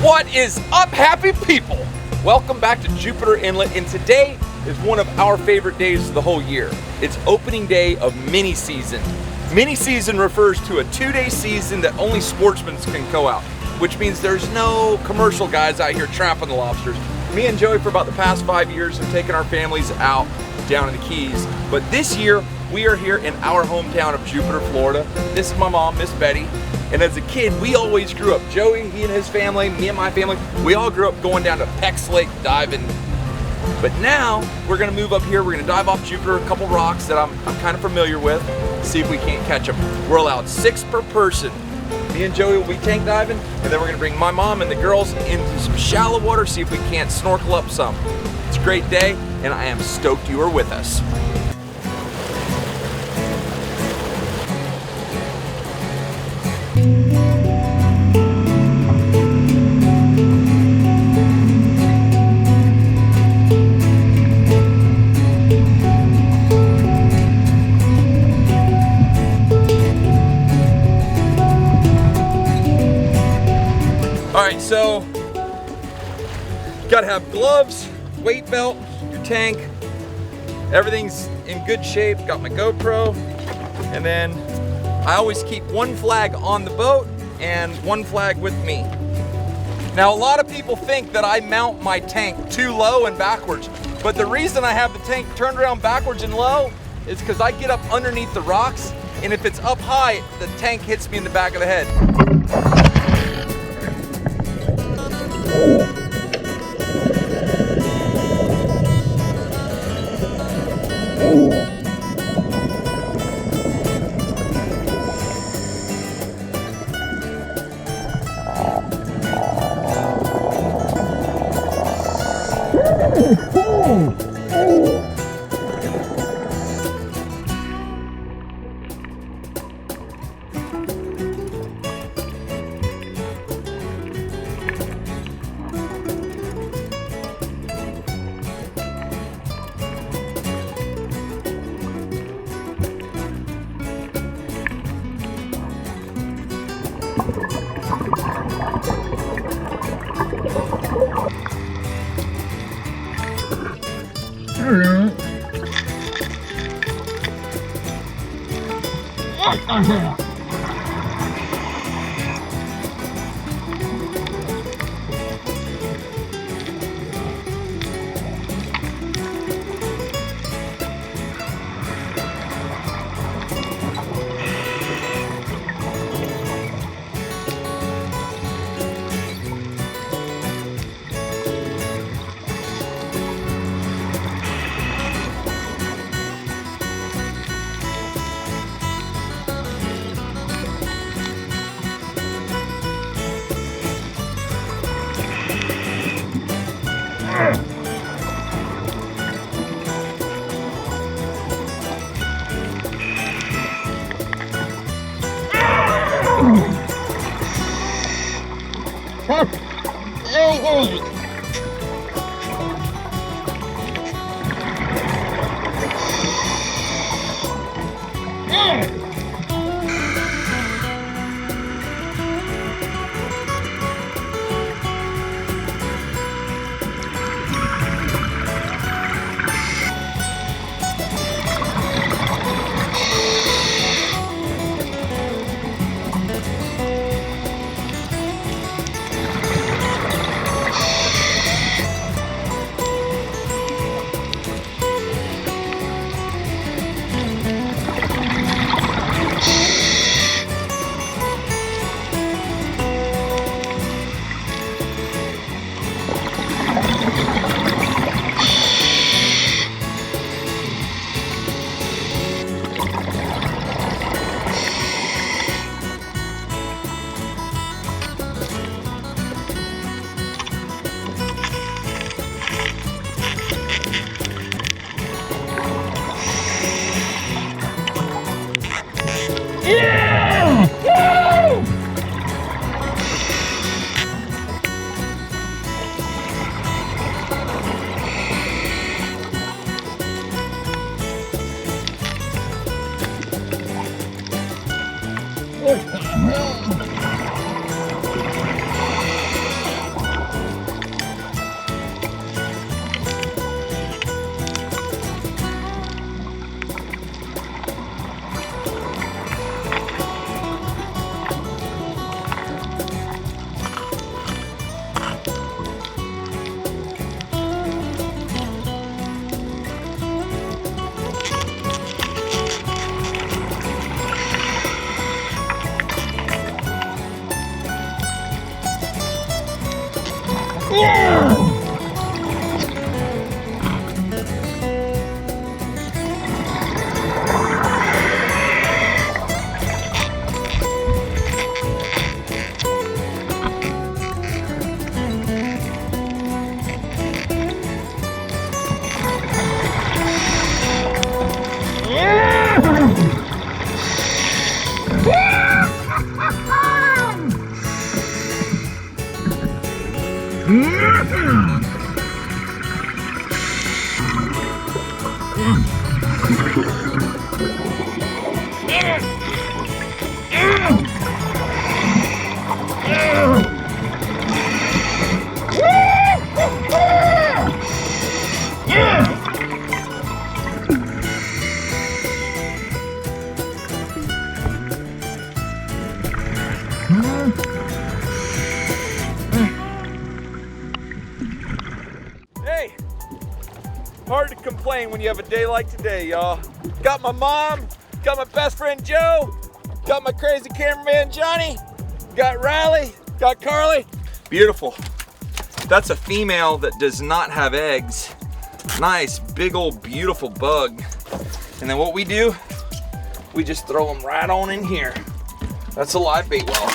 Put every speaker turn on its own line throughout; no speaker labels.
What is up, happy people? Welcome back to Jupiter Inlet, and today is one of our favorite days of the whole year. It's opening day of mini season. Mini season refers to a 2-day season that only sportsmen can go out, which means there's no commercial guys out here trapping the lobsters. Me and Joey for about the past 5 years have taken our families out down in the Keys, but this year we are here in our hometown of Jupiter, Florida. This is my mom, Miss Betty. And as a kid, we always grew up, Joey, he and his family, me and my family, we all grew up going down to Peck's Lake diving. But now, we're gonna move up here, we're gonna dive off Jupiter, a couple rocks that I'm kind of familiar with, see if we can't catch them. We're allowed 6 per person. Me and Joey will be tank diving, and then we're gonna bring my mom and the girls into some shallow water, see if we can't snorkel up some. It's a great day, and I am stoked you are with us. Alright, so you gotta have gloves, weight belt, your tank, everything's in good shape. Got my GoPro, and then I always keep one flag on the boat and one flag with me. Now, a lot of people think that I mount my tank too low and backwards, but the reason I have the tank turned around backwards and low is because I get up underneath the rocks, and if it's up high, the tank hits me in the back of the head. Hey, hard to complain when you have a day like today, y'all. Got my mom, got my best friend Joe, got my crazy cameraman Johnny, got Riley, got Carly. Beautiful. That's a female that does not have eggs. Nice, big old beautiful bug. And then what we do, we just throw them right on in here. That's a live bait well.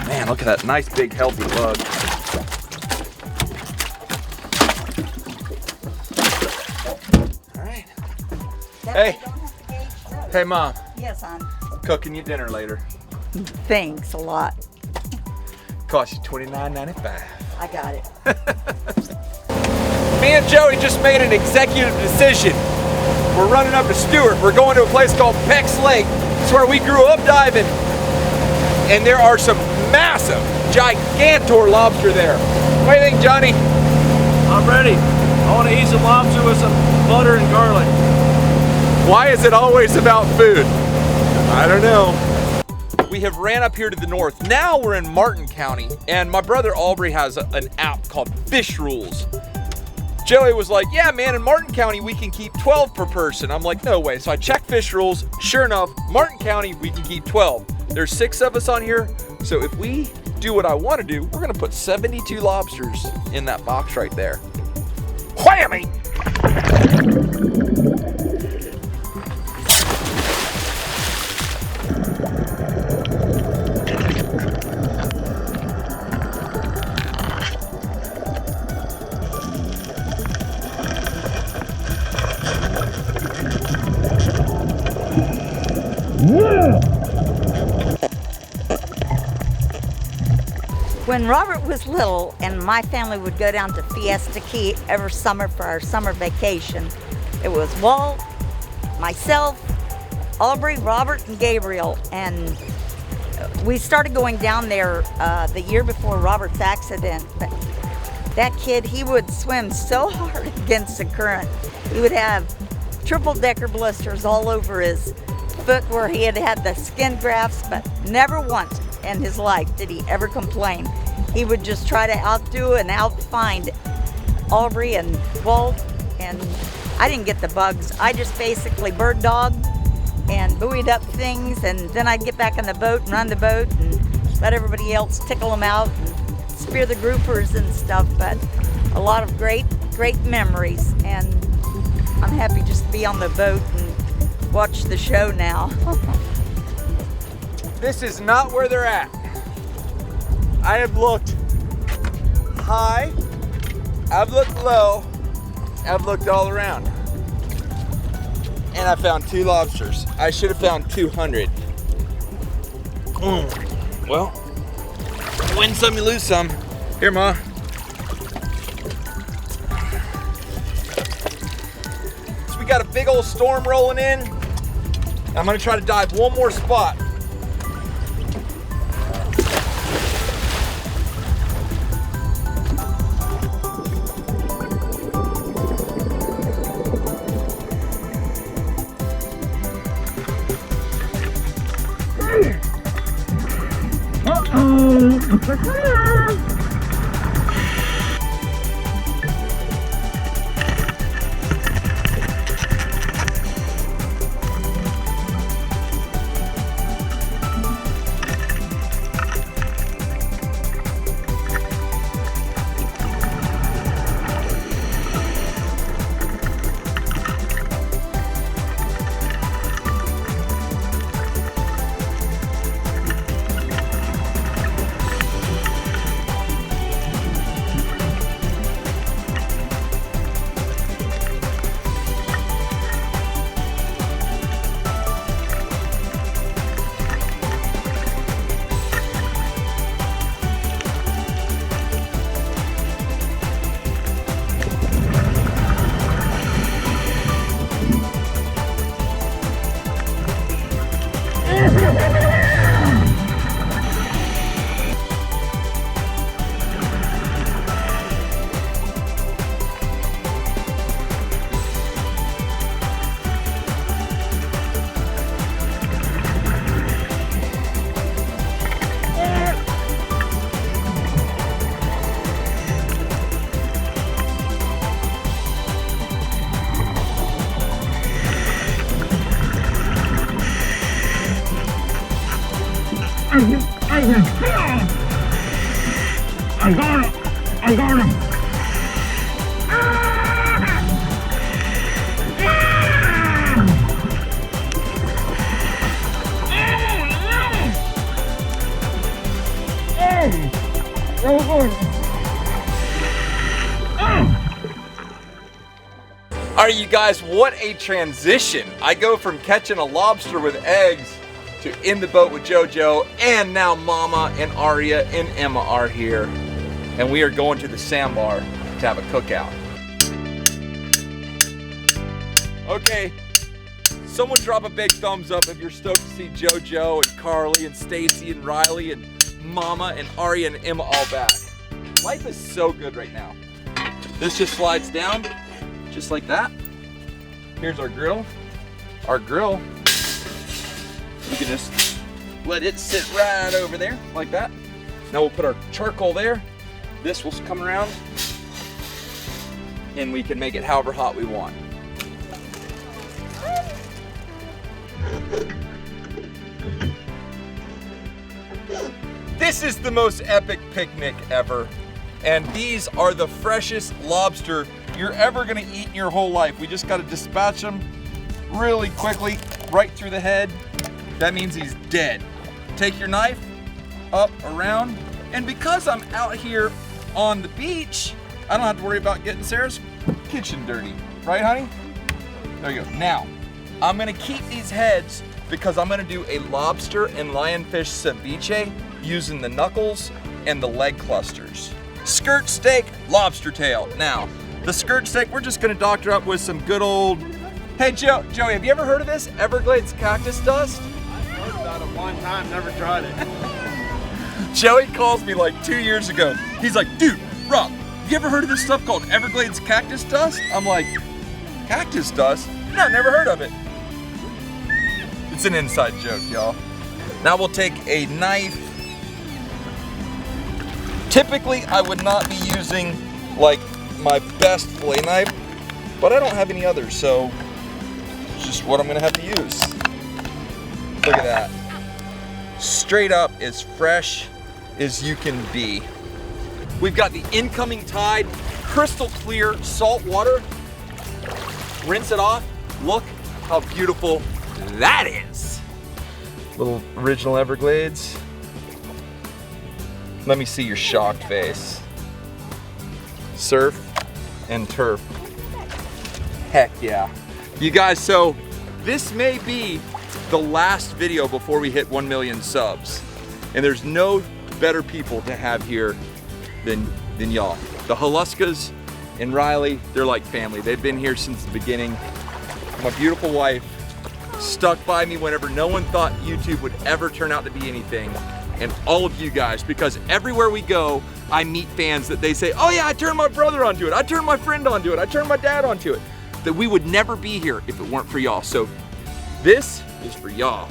Man, look at that nice big healthy bug. All right. Hey Mom.
Yes, hon.
Cooking you dinner later.
Thanks a lot.
Cost you $29.95.
I got it.
Me and Joey just made an executive decision. We're running up to Stewart. We're going to a place called Peck's Lake. It's where we grew up diving. And there are some massive, gigantor lobster there. What do you think, Johnny?
I'm ready. I want to eat some lobster with some butter and garlic.
Why is it always about food? I don't know. We have ran up here to the north. Now we're in Martin County, and my brother Aubrey has an app called Fish Rules. Joey was like, yeah, man, in Martin County, we can keep 12 per person. I'm like, no way. So I checked Fish Rules. Sure enough, Martin County, we can keep 12. There's 6 of us on here. So if we do what I want to do, we're going to put 72 lobsters in that box right there. Whammy!
When Robert was little and my family would go down to Fiesta Key every summer for our summer vacation, it was Walt, myself, Aubrey, Robert, and Gabriel. And we started going down there the year before Robert's accident. But that kid, he would swim so hard against the current. He would have triple-decker blisters all over his foot where he had had the skin grafts, but never once in his life did he ever complain. He would just try to outdo and outfind Aubrey and Walt, and I didn't get the bugs. I just basically bird dogged and buoyed up things, and then I'd get back in the boat and run the boat and let everybody else tickle them out and spear the groupers and stuff. But a lot of great memories, and I'm happy just to be on the boat and watch the show now.
This is not where they're at. I have looked high, I've looked low, I've looked all around. And I found 2 lobsters. I should have found 200. Well, you win some, you lose some. Here, Ma. So we got a big old storm rolling in. I'm gonna try to dive one more spot.
I got him! I got him!
All right, you guys, what a transition. I go from catching a lobster with eggs to in the boat with JoJo, and now Mama and Aria and Emma are here. And we are going to the sandbar to have a cookout. Okay, someone drop a big thumbs up if you're stoked to see JoJo and Carly and Stacy and Riley and Mama and Aria and Emma all back. Life is so good right now. This just slides down, just like that. Here's our grill. Our grill, you can just let it sit right over there, like that. Now we'll put our charcoal there. This will come around, and we can make it however hot we want. This is the most epic picnic ever. And these are the freshest lobster you're ever gonna eat in your whole life. We just gotta dispatch them really quickly, right through the head. That means he's dead. Take your knife, up, around, and because I'm out here on the beach, I don't have to worry about getting Sarah's kitchen dirty. Right, honey? There you go. Now, I'm gonna keep these heads because I'm gonna do a lobster and lionfish ceviche using the knuckles and the leg clusters. Skirt steak, lobster tail. Now, the skirt steak, we're just gonna doctor up with some good old, hey Joey, have you ever heard of this? Everglades cactus dust?
I've heard about it one time, never tried it.
Joey calls me like 2 years ago. He's like, dude, Rob, you ever heard of this stuff called Everglades cactus dust? I'm like, cactus dust? No, never heard of it. It's an inside joke, y'all. Now we'll take a knife. Typically, I would not be using like my best fillet knife, but I don't have any others, so it's just what I'm gonna have to use. Look at that. Straight up as fresh as you can be. We've got the incoming tide, crystal clear salt water. Rinse it off. Look how beautiful that is. Little original Everglades. Let me see your shocked face. Surf and turf. Heck yeah. You guys, so this may be the last video before we hit 1 million subs. And there's no better people to have here than y'all. The Haluskas and Riley, they're like family. They've been here since the beginning. My beautiful wife stuck by me whenever no one thought YouTube would ever turn out to be anything. And all of you guys, because everywhere we go, I meet fans that they say, oh yeah, I turned my brother onto it. I turned my friend onto it. I turned my dad onto it. That we would never be here if it weren't for y'all. So this is for y'all.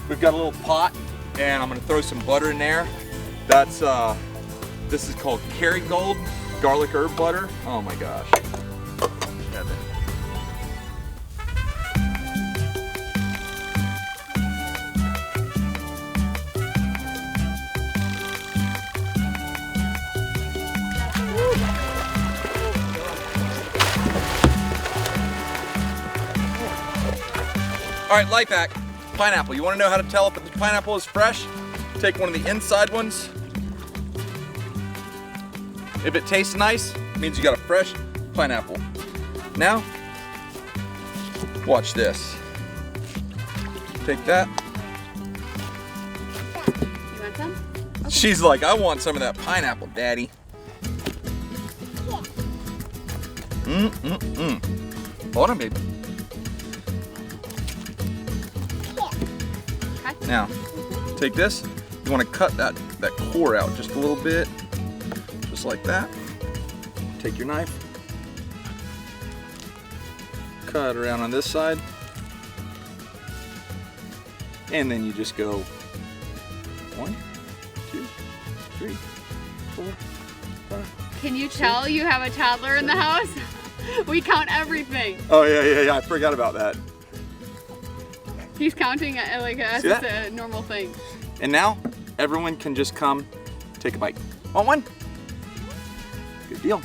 We've got a little pot, and I'm gonna throw some butter in there. That's, this is called Kerrygold garlic herb butter. Oh my gosh. Heaven. All right, life hack, pineapple. You wanna know how to tell if the pineapple is fresh? Take one of the inside ones. If it tastes nice, it means you got a fresh pineapple. Now, watch this. Take that.
You want some? Okay.
She's like, I want some of that pineapple, Daddy. Hold on, baby.
Okay.
Now, take this. You want to cut that core out just a little bit. Just like that. Take your knife. Cut around on this side. And then you just go 1, 2, 3, 4, 5,
Can you tell you have a toddler in the house? We count everything.
Oh yeah, I forgot about that.
He's counting it like as it's a normal thing.
And now, everyone can just come take a bite. Want one? Good deal.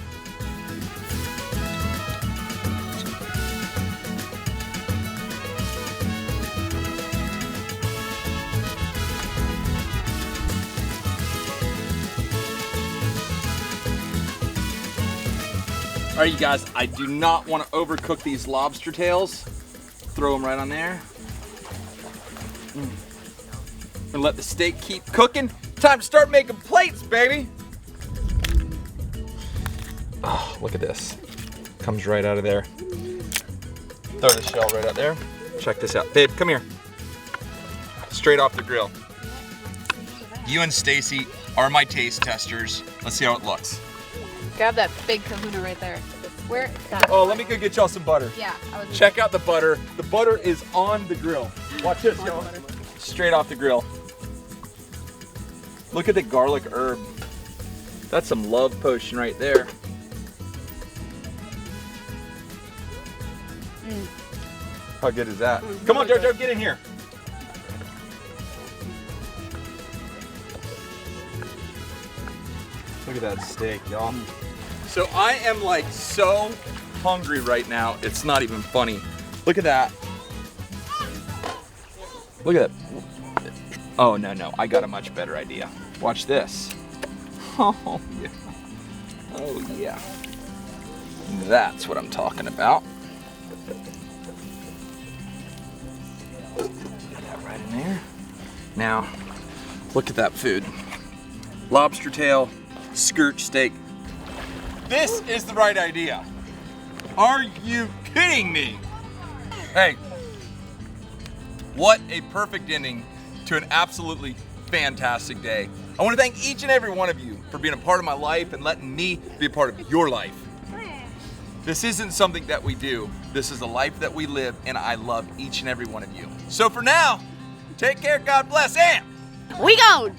All right, you guys, I do not want to overcook these lobster tails. Throw them right on there. And let the steak keep cooking. Time to start making plates, baby. Oh, look at this. Comes right out of there. Throw the shell right out there. Check this out. Babe, come here. Straight off the grill. You and Stacy are my taste testers. Let's see how it looks.
Grab that big kahuna right there. Where?
Oh, let me go get y'all some butter.
Yeah.
Check out the butter. The butter is on the grill. Watch this, y'all. Straight off the grill. Look at the garlic herb. That's some love potion right there. How good is that? Come on, Jojo, get in here. Look at that steak, y'all. So I am like so hungry right now, it's not even funny. Look at that. Look at that. Oh, no, I got a much better idea. Watch this. Oh, yeah. Oh, yeah. That's what I'm talking about. Get that right in there. Now, look at that food. Lobster tail, skirt steak. This is the right idea. Are you kidding me? Hey, what a perfect ending to an absolutely fantastic day. I want to thank each and every one of you for being a part of my life and letting me be a part of your life. This isn't something that we do. This is a life that we live, and I love each and every one of you. So for now, take care, God bless, and
We gone.